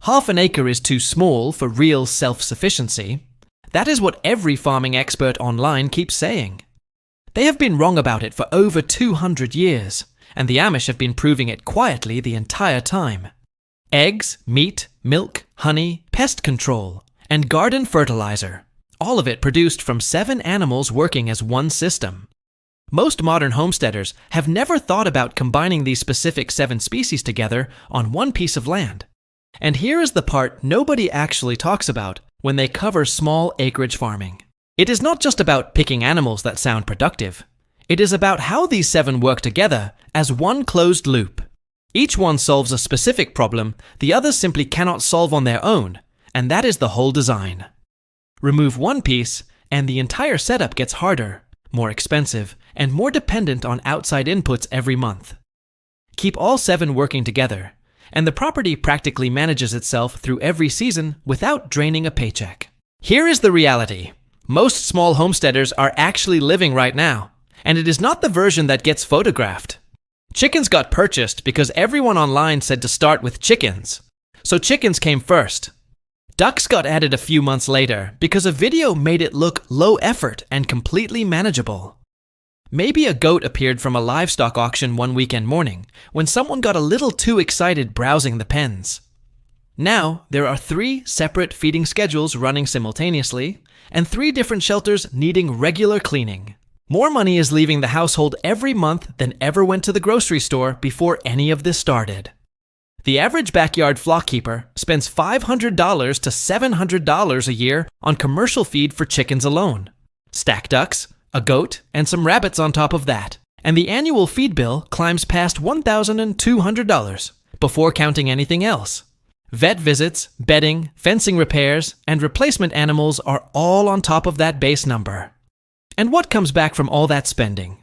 Half an acre is too small for real self-sufficiency. That is what every farming expert online keeps saying. They have been wrong about it for over 200 years, and the Amish have been proving it quietly the entire time. Eggs, meat, milk, honey, pest control, and garden fertilizer. All of it produced from 7 animals working as one system. Most modern homesteaders have never thought about combining these specific 7 species together on one piece of land. And here is the part nobody actually talks about when they cover small acreage farming. It is not just about picking animals that sound productive. It is about how these 7 work together as one closed loop. Each one solves a specific problem the others simply cannot solve on their own, and that is the whole design. Remove one piece, and the entire setup gets harder, more expensive, and more dependent on outside inputs every month. Keep all 7 working together, and the property practically manages itself through every season without draining a paycheck. Here is the reality. Most small homesteaders are actually living right now, and it is not the version that gets photographed. Chickens got purchased because everyone online said to start with chickens, so chickens came first. Ducks got added a few months later because a video made it look low effort and completely manageable. Maybe a goat appeared from a livestock auction one weekend morning when someone got a little too excited browsing the pens. Now, there are 3 separate feeding schedules running simultaneously and 3 different shelters needing regular cleaning. More money is leaving the household every month than ever went to the grocery store before any of this started. The average backyard flock keeper spends $500 to $700 a year on commercial feed for chickens alone. Stack ducks, a goat, and some rabbits on top of that, and the annual feed bill climbs past $1,200 before counting anything else. Vet visits, bedding, fencing repairs, and replacement animals are all on top of that base number. And what comes back from all that spending?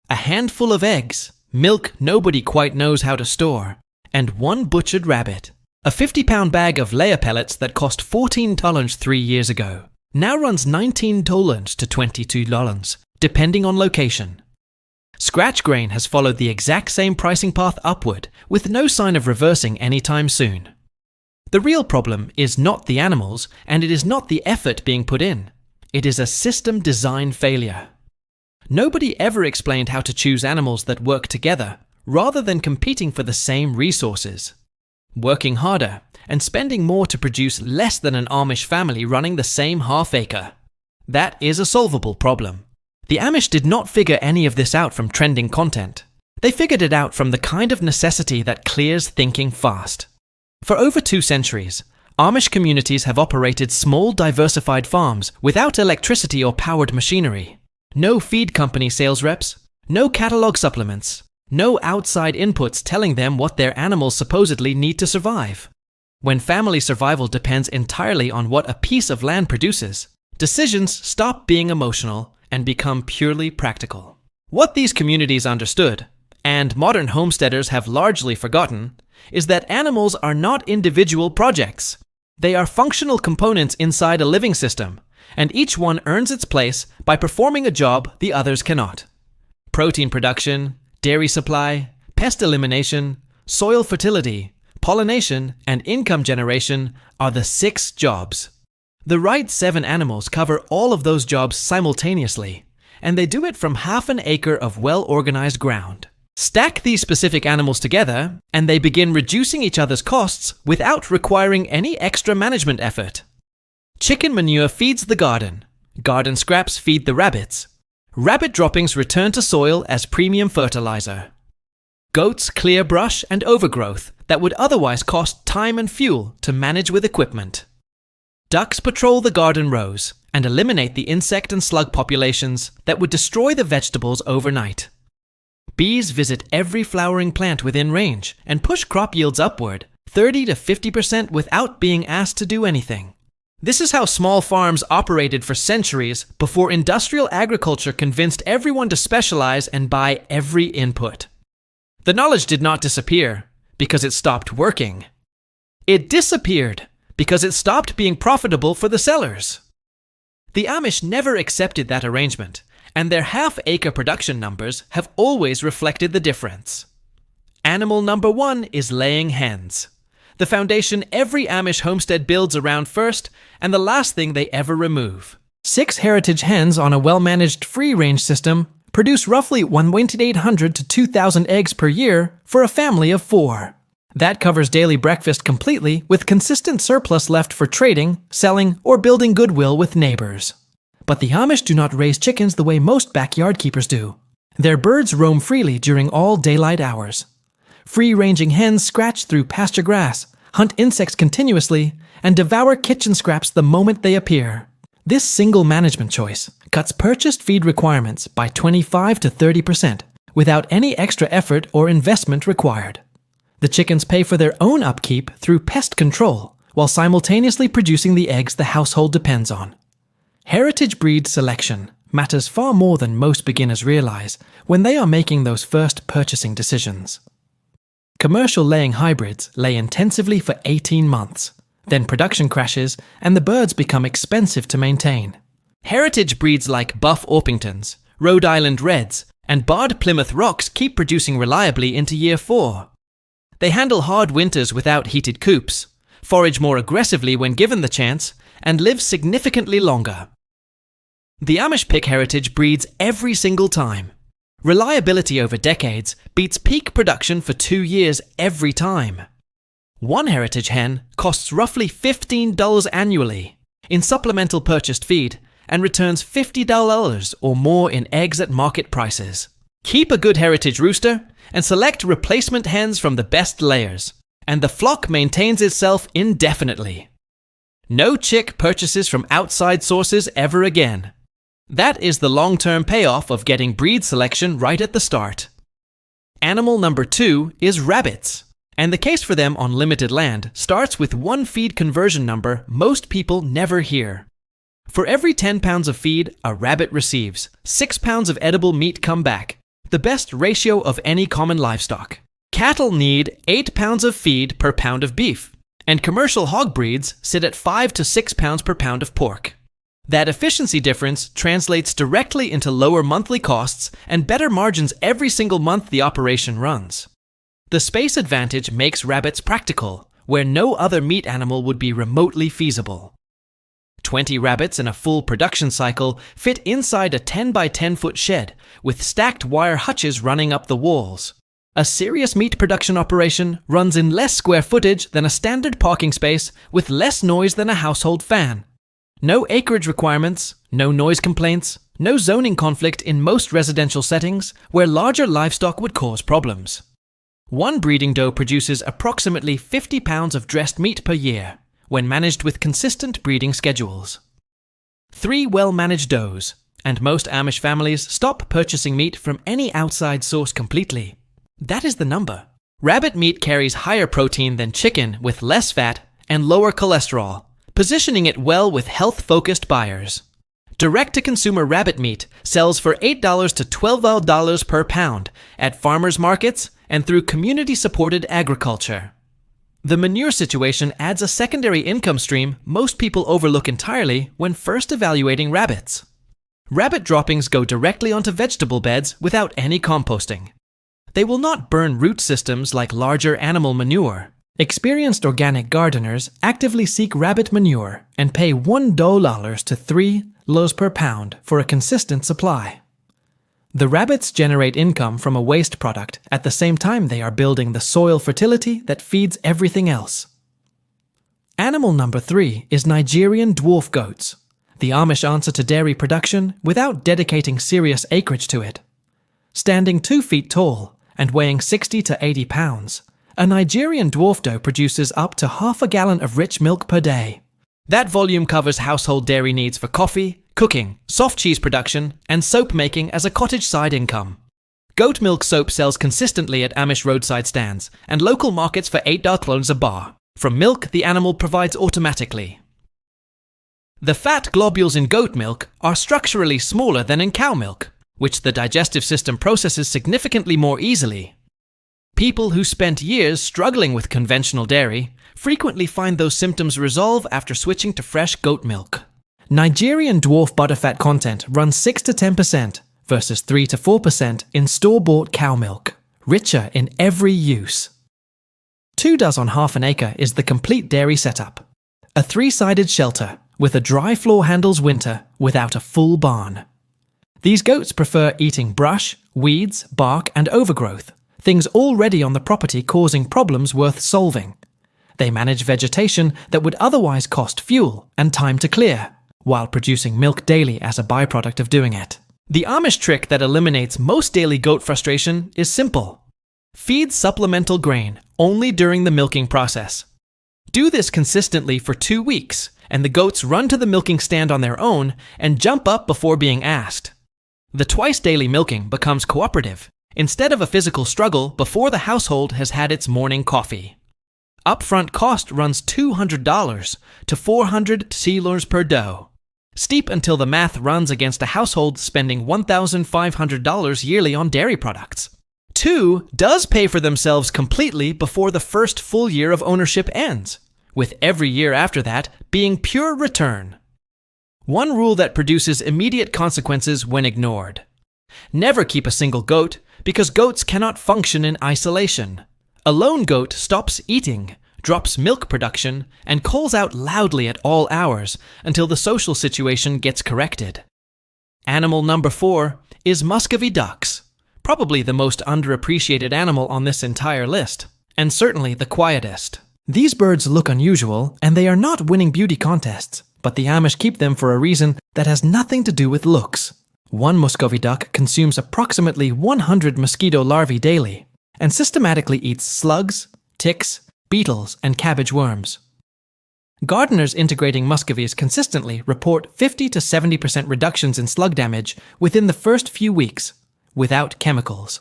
A handful of eggs, milk nobody quite knows how to store, and 1 butchered rabbit. A 50-pound bag of layer pellets that cost $14 3 years ago now runs $19 to $22, depending on location. Scratch grain has followed the exact same pricing path upward, with no sign of reversing anytime soon. The real problem is not the animals, and it is not the effort being put in. It is a system design failure. Nobody ever explained how to choose animals that work together, rather than competing for the same resources. Working harder and spending more to produce less than an Amish family running the same half-acre. That is a solvable problem. The Amish did not figure any of this out from trending content. They figured it out from the kind of necessity that clears thinking fast. For over 2 centuries, Amish communities have operated small, diversified farms without electricity or powered machinery. No feed company sales reps, no catalog supplements, no outside inputs telling them what their animals supposedly need to survive. When family survival depends entirely on what a piece of land produces, decisions stop being emotional and become purely practical. What these communities understood, and modern homesteaders have largely forgotten, is that animals are not individual projects. They are functional components inside a living system, and each one earns its place by performing a job the others cannot. Protein production, dairy supply, pest elimination, soil fertility, pollination, and income generation are the 6 jobs. The right 7 animals cover all of those jobs simultaneously, and they do it from half an acre of well-organized ground. Stack these specific animals together, and they begin reducing each other's costs without requiring any extra management effort. Chicken manure feeds the garden. Garden scraps feed the rabbits. Rabbit droppings return to soil as premium fertilizer. Goats clear brush and overgrowth that would otherwise cost time and fuel to manage with equipment. Ducks patrol the garden rows and eliminate the insect and slug populations that would destroy the vegetables overnight. Bees visit every flowering plant within range and push crop yields upward 30 to 50% without being asked to do anything. This is how small farms operated for centuries before industrial agriculture convinced everyone to specialize and buy every input. The knowledge did not disappear because it stopped working. It disappeared because it stopped being profitable for the sellers. The Amish never accepted that arrangement, and their half-acre production numbers have always reflected the difference. Animal number 1 is laying hens. the foundation every Amish homestead builds around first and the last thing they ever remove. 6 heritage hens on a well-managed free-range system produce roughly 1,800 to 2,000 eggs per year for a family of 4. That covers daily breakfast completely, with consistent surplus left for trading, selling, or building goodwill with neighbors. But the Amish do not raise chickens the way most backyard keepers do. Their birds roam freely during all daylight hours. Free-ranging hens scratch through pasture grass, hunt insects continuously, and devour kitchen scraps the moment they appear. This single management choice cuts purchased feed requirements by 25 to 30% without any extra effort or investment required. The chickens pay for their own upkeep through pest control while simultaneously producing the eggs the household depends on. Heritage breed selection matters far more than most beginners realize when they are making those first purchasing decisions. Commercial laying hybrids lay intensively for 18 months. Then production crashes and the birds become expensive to maintain. Heritage breeds like Buff Orpingtons, Rhode Island Reds, and Barred Plymouth Rocks keep producing reliably into year 4. They handle hard winters without heated coops, forage more aggressively when given the chance, and live significantly longer. The Amish pick heritage breeds every single time. Reliability over decades beats peak production for 2 years every time. One heritage hen costs roughly $15 annually in supplemental purchased feed and returns $50 or more in eggs at market prices. Keep a good heritage rooster and select replacement hens from the best layers, and the flock maintains itself indefinitely. No chick purchases from outside sources ever again. That is the long-term payoff of getting breed selection right at the start. Animal number 2 is rabbits. And the case for them on limited land starts with one feed conversion number most people never hear. For every 10 pounds of feed a rabbit receives, 6 pounds of edible meat come back, the best ratio of any common livestock. Cattle need 8 pounds of feed per pound of beef, and commercial hog breeds sit at 5 to 6 pounds per pound of pork. That efficiency difference translates directly into lower monthly costs and better margins every single month the operation runs. The space advantage makes rabbits practical, where no other meat animal would be remotely feasible. 20 rabbits in a full production cycle fit inside a 10 by 10 foot shed with stacked wire hutches running up the walls. A serious meat production operation runs in less square footage than a standard parking space with less noise than a household fan. No acreage requirements, no noise complaints, no zoning conflict in most residential settings where larger livestock would cause problems. One breeding doe produces approximately 50 pounds of dressed meat per year, when managed with consistent breeding schedules. 3 well-managed does, and most Amish families stop purchasing meat from any outside source completely. That is the number. Rabbit meat carries higher protein than chicken with less fat and lower cholesterol, positioning it well with health-focused buyers. Direct-to-consumer rabbit meat sells for $8 to $12 per pound at farmers markets and through community-supported agriculture. The manure situation adds a secondary income stream most people overlook entirely when first evaluating rabbits. Rabbit droppings go directly onto vegetable beds without any composting. They will not burn root systems like larger animal manure. Experienced organic gardeners actively seek rabbit manure and pay $1 to $3 per pound for a consistent supply. The rabbits generate income from a waste product at the same time they are building the soil fertility that feeds everything else. Animal number 3 is Nigerian dwarf goats, the Amish answer to dairy production without dedicating serious acreage to it. Standing 2 feet tall and weighing 60 to 80 pounds, a Nigerian dwarf doe produces up to half a gallon of rich milk per day. That volume covers household dairy needs for coffee, cooking, soft cheese production, and soap making as a cottage side income. Goat milk soap sells consistently at Amish roadside stands and local markets for $8 a bar. From milk the animal provides automatically. The fat globules in goat milk are structurally smaller than in cow milk, which the digestive system processes significantly more easily. People who spent years struggling with conventional dairy frequently find those symptoms resolve after switching to fresh goat milk. Nigerian dwarf butterfat content runs 6 to 10% versus 3 to 4% in store-bought cow milk, richer in every use. 2 does on half an acre is the complete dairy setup. A 3-sided shelter with a dry floor handles winter without a full barn. These goats prefer eating brush, weeds, bark, and overgrowth, things already on the property causing problems worth solving. They manage vegetation that would otherwise cost fuel and time to clear, while producing milk daily as a byproduct of doing it. The Amish trick that eliminates most daily goat frustration is simple. Feed supplemental grain only during the milking process. Do this consistently for 2 weeks, and the goats run to the milking stand on their own and jump up before being asked. The twice-daily milking becomes cooperative, instead of a physical struggle before the household has had its morning coffee. Upfront cost runs $200 to $400 per doe. Steep until the math runs against a household spending $1,500 yearly on dairy products. 2 does pay for themselves completely before the first full year of ownership ends, with every year after that being pure return. One rule that produces immediate consequences when ignored. Never keep a single goat, because goats cannot function in isolation. A lone goat stops eating, drops milk production, and calls out loudly at all hours until the social situation gets corrected. Animal number 4 is Muscovy ducks, probably the most underappreciated animal on this entire list, and certainly the quietest. These birds look unusual, and they are not winning beauty contests, but the Amish keep them for a reason that has nothing to do with looks. One Muscovy duck consumes approximately 100 mosquito larvae daily, and systematically eats slugs, ticks, beetles, and cabbage worms. Gardeners integrating Muscovies consistently report 50 to 70% reductions in slug damage within the first few weeks, without chemicals.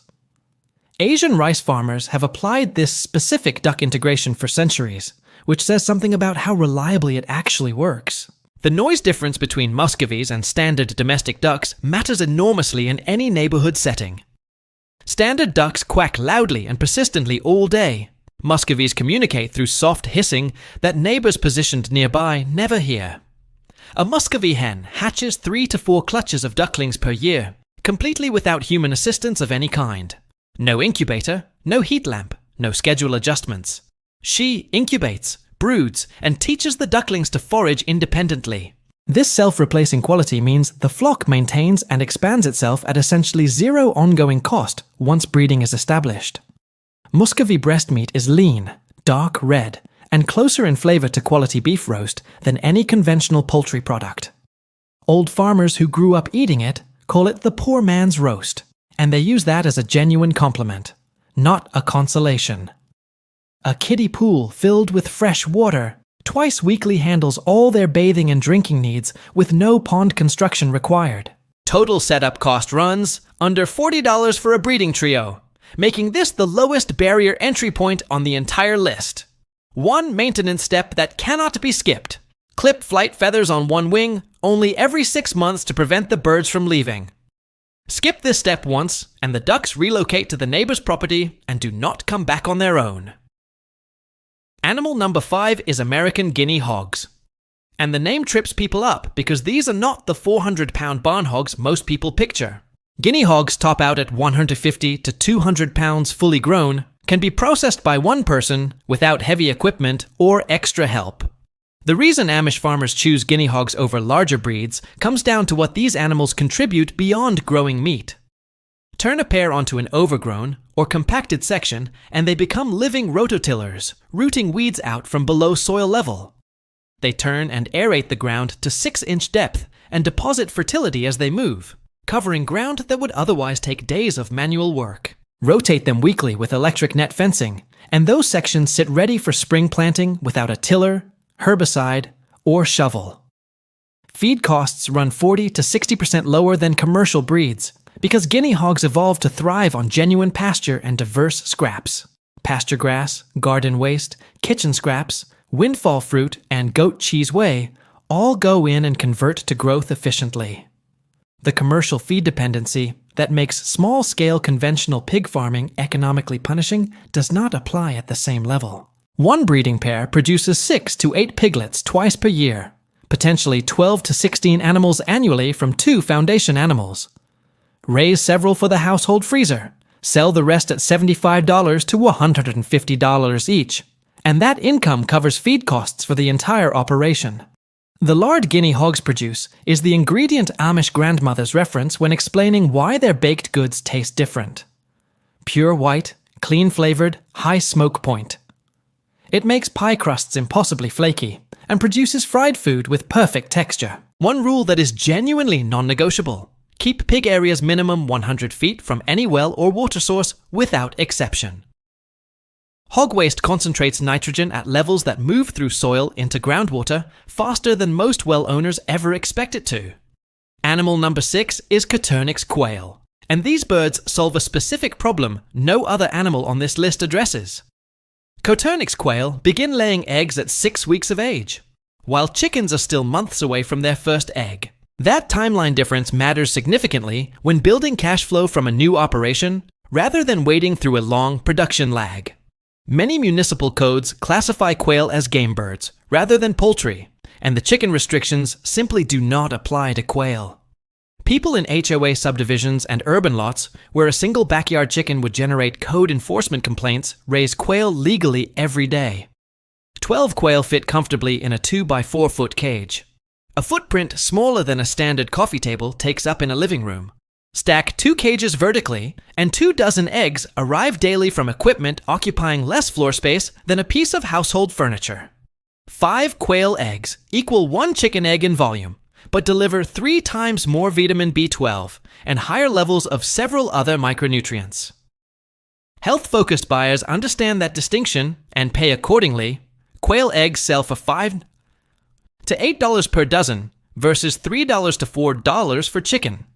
Asian rice farmers have applied this specific duck integration for centuries, which says something about how reliably it actually works. The noise difference between Muscovies and standard domestic ducks matters enormously in any neighborhood setting. Standard ducks quack loudly and persistently all day. Muscovies communicate through soft hissing that neighbors positioned nearby never hear. A Muscovy hen hatches 3 to 4 clutches of ducklings per year, completely without human assistance of any kind. No incubator, no heat lamp, no schedule adjustments. She incubates, broods, and teaches the ducklings to forage independently. This self-replacing quality means the flock maintains and expands itself at essentially zero ongoing cost once breeding is established. Muscovy breast meat is lean, dark red, and closer in flavor to quality beef roast than any conventional poultry product. Old farmers who grew up eating it call it the poor man's roast, and they use that as a genuine compliment, not a consolation. A kiddie pool filled with fresh water twice weekly handles all their bathing and drinking needs with no pond construction required. Total setup cost runs under $40 for a breeding trio, making this the lowest barrier entry point on the entire list. One maintenance step that cannot be skipped. Clip flight feathers on one wing only every 6 months to prevent the birds from leaving. Skip this step once, and the ducks relocate to the neighbor's property and do not come back on their own. Animal number 5 is American Guinea Hogs. And the name trips people up because these are not the 400-pound barn hogs most people picture. Guinea hogs top out at 150 to 200 pounds fully grown, can be processed by one person without heavy equipment or extra help. The reason Amish farmers choose guinea hogs over larger breeds comes down to what these animals contribute beyond growing meat. Turn a pair onto an overgrown or compacted section and they become living rototillers, rooting weeds out from below soil level. They turn and aerate the ground to 6-inch depth and deposit fertility as they move, covering ground that would otherwise take days of manual work. Rotate them weekly with electric net fencing, and those sections sit ready for spring planting without a tiller, herbicide, or shovel. Feed costs run 40 to 60% lower than commercial breeds because guinea hogs evolved to thrive on genuine pasture and diverse scraps. Pasture grass, garden waste, kitchen scraps, windfall fruit, and goat cheese whey all go in and convert to growth efficiently. The commercial feed dependency that makes small-scale conventional pig farming economically punishing does not apply at the same level. One breeding pair produces 6 to 8 piglets twice per year, potentially 12 to 16 animals annually from 2 foundation animals. Raise several for the household freezer, sell the rest at $75 to $150 each, and that income covers feed costs for the entire operation. The lard Guinea hogs produce is the ingredient Amish grandmothers reference when explaining why their baked goods taste different. Pure white, clean flavored, high smoke point. It makes pie crusts impossibly flaky and produces fried food with perfect texture. One rule that is genuinely non-negotiable: keep pig areas minimum 100 feet from any well or water source without exception. Hog waste concentrates nitrogen at levels that move through soil into groundwater faster than most well owners ever expect it to. Animal number 6 is Coturnix quail, and these birds solve a specific problem no other animal on this list addresses. Coturnix quail begin laying eggs at 6 weeks of age, while chickens are still months away from their first egg. That timeline difference matters significantly when building cash flow from a new operation rather than waiting through a long production lag. Many municipal codes classify quail as game birds rather than poultry, and the chicken restrictions simply do not apply to quail. People in HOA subdivisions and urban lots where a single backyard chicken would generate code enforcement complaints raise quail legally every day. 12 quail fit comfortably in a 2x4 foot cage. A footprint smaller than a standard coffee table takes up in a living room. Stack 2 cages vertically, and 24 eggs arrive daily from equipment occupying less floor space than a piece of household furniture. 5 quail eggs equal 1 chicken egg in volume, but deliver 3 times more vitamin B12 and higher levels of several other micronutrients. Health-focused buyers understand that distinction and pay accordingly. Quail eggs sell for $5 to $8 per dozen versus $3 to $4 for chicken.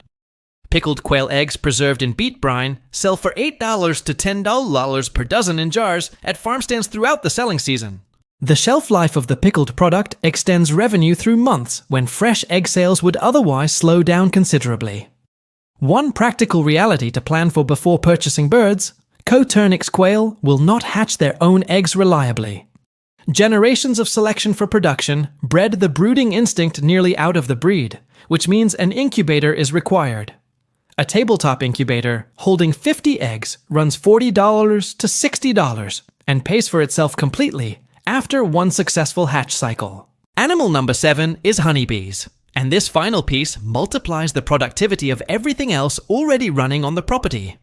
Pickled quail eggs preserved in beet brine sell for $8 to $10 per dozen in jars at farm stands throughout the selling season. The shelf life of the pickled product extends revenue through months when fresh egg sales would otherwise slow down considerably. One practical reality to plan for before purchasing birds: Coturnix quail will not hatch their own eggs reliably. Generations of selection for production bred the brooding instinct nearly out of the breed, which means an incubator is required. A tabletop incubator holding 50 eggs runs $40 to $60 and pays for itself completely after one successful hatch cycle. Animal number 7 is honeybees, and this final piece multiplies the productivity of everything else already running on the property.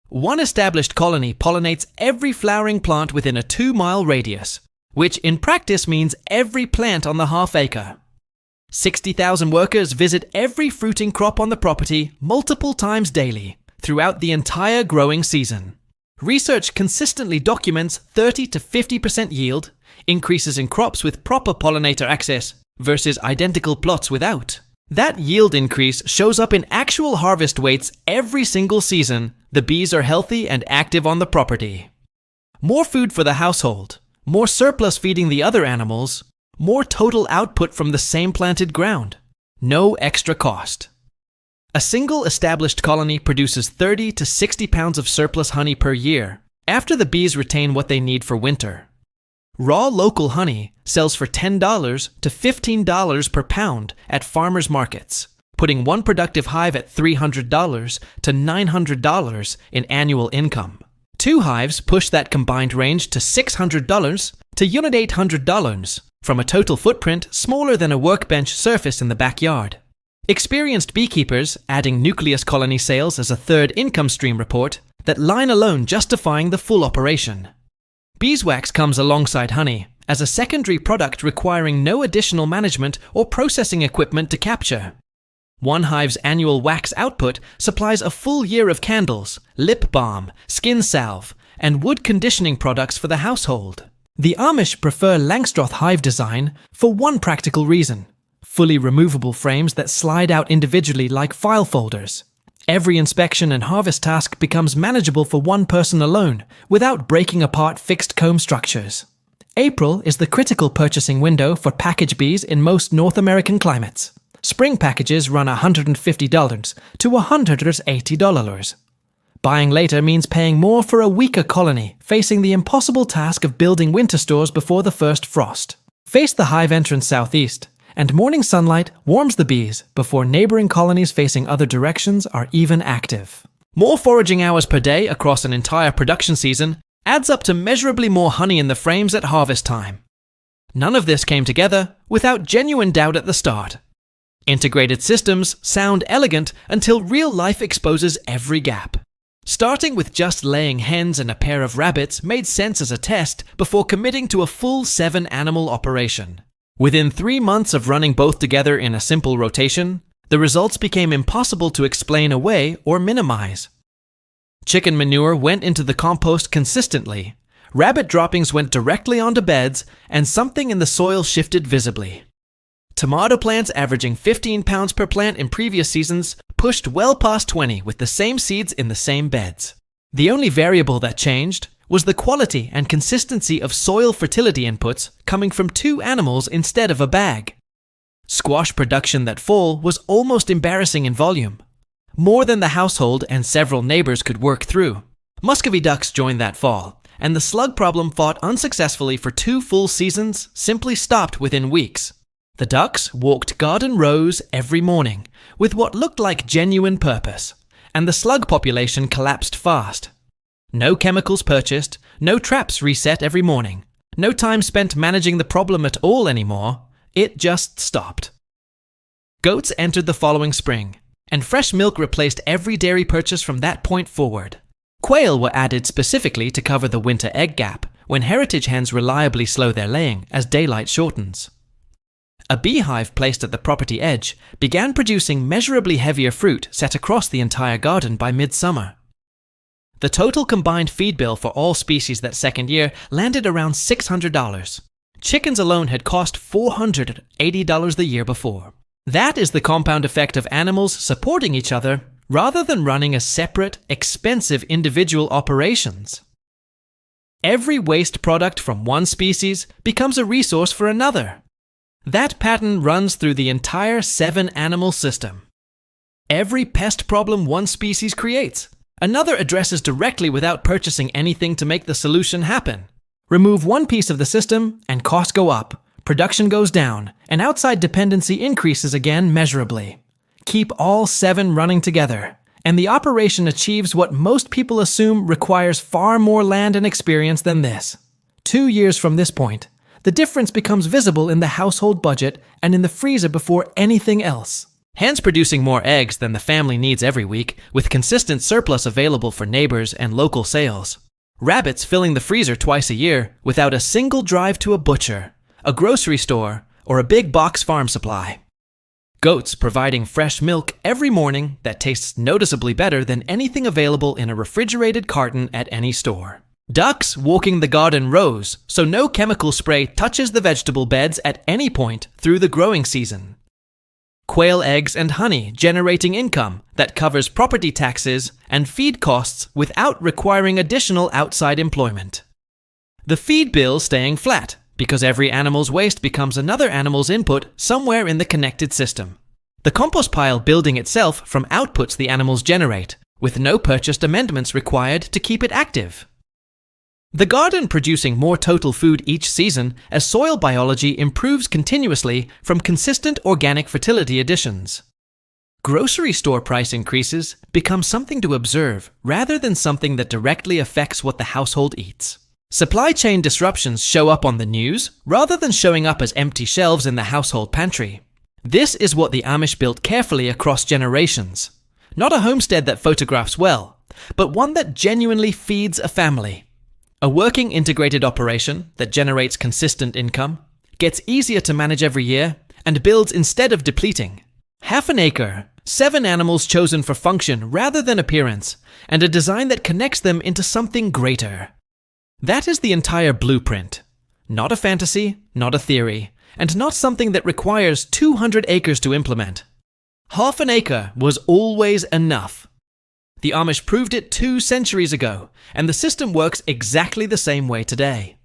One established colony pollinates every flowering plant within a 2-mile radius, which in practice means every plant on the half-acre. 60,000 workers visit every fruiting crop on the property multiple times daily throughout the entire growing season. Research consistently documents 30 to 50% yield, increases in crops with proper pollinator access versus identical plots without. That yield increase shows up in actual harvest weights every single season. The bees are healthy and active on the property. More food for the household, more surplus feeding the other animals, more total output from the same planted ground. No extra cost. A single established colony produces 30 to 60 pounds of surplus honey per year, after the bees retain what they need for winter. Raw local honey sells for $10 to $15 per pound at farmers markets, putting one productive hive at $300 to $900 in annual income. 2 hives push that combined range to $600 to $800 from a total footprint smaller than a workbench surface in the backyard. Experienced beekeepers adding nucleus colony sales as a third income stream report that line alone justifying the full operation. Beeswax comes alongside honey as a secondary product requiring no additional management or processing equipment to capture. One hive's annual wax output supplies a full year of candles, lip balm, skin salve, and wood conditioning products for the household. The Amish prefer Langstroth hive design for one practical reason: fully removable frames that slide out individually like file folders. Every inspection and harvest task becomes manageable for one person alone without breaking apart fixed comb structures. April is the critical purchasing window for package bees in most North American climates. Spring packages run $150 to $180. Buying later means paying more for a weaker colony, facing the impossible task of building winter stores before the first frost. Face the hive entrance southeast, and morning sunlight warms the bees before neighboring colonies facing other directions are even active. More foraging hours per day across an entire production season adds up to measurably more honey in the frames at harvest time. None of this came together without genuine doubt at the start. Integrated systems sound elegant until real life exposes every gap. Starting with just laying hens and a pair of rabbits made sense as a test before committing to a full 7-animal operation. Within 3 months of running both together in a simple rotation, the results became impossible to explain away or minimize. Chicken manure went into the compost consistently, rabbit droppings went directly onto beds, and something in the soil shifted visibly. Tomato plants averaging 15 pounds per plant in previous seasons pushed well past 20 with the same seeds in the same beds. The only variable that changed was the quality and consistency of soil fertility inputs coming from 2 animals instead of a bag. Squash production that fall was almost embarrassing in volume, more than the household and several neighbors could work through. Muscovy ducks joined that fall, and the slug problem fought unsuccessfully for 2 full seasons simply stopped within weeks. The ducks walked garden rows every morning with what looked like genuine purpose, and the slug population collapsed fast. No chemicals purchased, no traps reset every morning, no time spent managing the problem at all anymore. It just stopped. Goats entered the following spring, and fresh milk replaced every dairy purchase from that point forward. Quail were added specifically to cover the winter egg gap when heritage hens reliably slow their laying as daylight shortens. A beehive placed at the property edge began producing measurably heavier fruit set across the entire garden by midsummer. The total combined feed bill for all species that second year landed around $600. Chickens alone had cost $480 the year before. That is the compound effect of animals supporting each other rather than running as separate, expensive individual operations. Every waste product from one species becomes a resource for another. That pattern runs through the entire 7-animal system. Every pest problem one species creates, another addresses directly without purchasing anything to make the solution happen. Remove one piece of the system and costs go up, production goes down, and outside dependency increases again measurably. Keep all 7 running together, and the operation achieves what most people assume requires far more land and experience than this. 2 years from this point, the difference becomes visible in the household budget and in the freezer before anything else. Hens producing more eggs than the family needs every week, with consistent surplus available for neighbors and local sales. Rabbits filling the freezer twice a year without a single drive to a butcher, a grocery store, or a big box farm supply. Goats providing fresh milk every morning that tastes noticeably better than anything available in a refrigerated carton at any store. Ducks walking the garden rows so no chemical spray touches the vegetable beds at any point through the growing season. Quail eggs and honey generating income that covers property taxes and feed costs without requiring additional outside employment. The feed bill staying flat because every animal's waste becomes another animal's input somewhere in the connected system. The compost pile building itself from outputs the animals generate, with no purchased amendments required to keep it active. The garden producing more total food each season as soil biology improves continuously from consistent organic fertility additions. Grocery store price increases become something to observe rather than something that directly affects what the household eats. Supply chain disruptions show up on the news rather than showing up as empty shelves in the household pantry. This is what the Amish built carefully across generations. Not a homestead that photographs well, but one that genuinely feeds a family. A working integrated operation that generates consistent income, gets easier to manage every year, and builds instead of depleting. Half an acre, 7 animals chosen for function rather than appearance, and a design that connects them into something greater. That is the entire blueprint. Not a fantasy, not a theory, and not something that requires 200 acres to implement. Half an acre was always enough. The Amish proved it 2 centuries ago, and the system works exactly the same way today.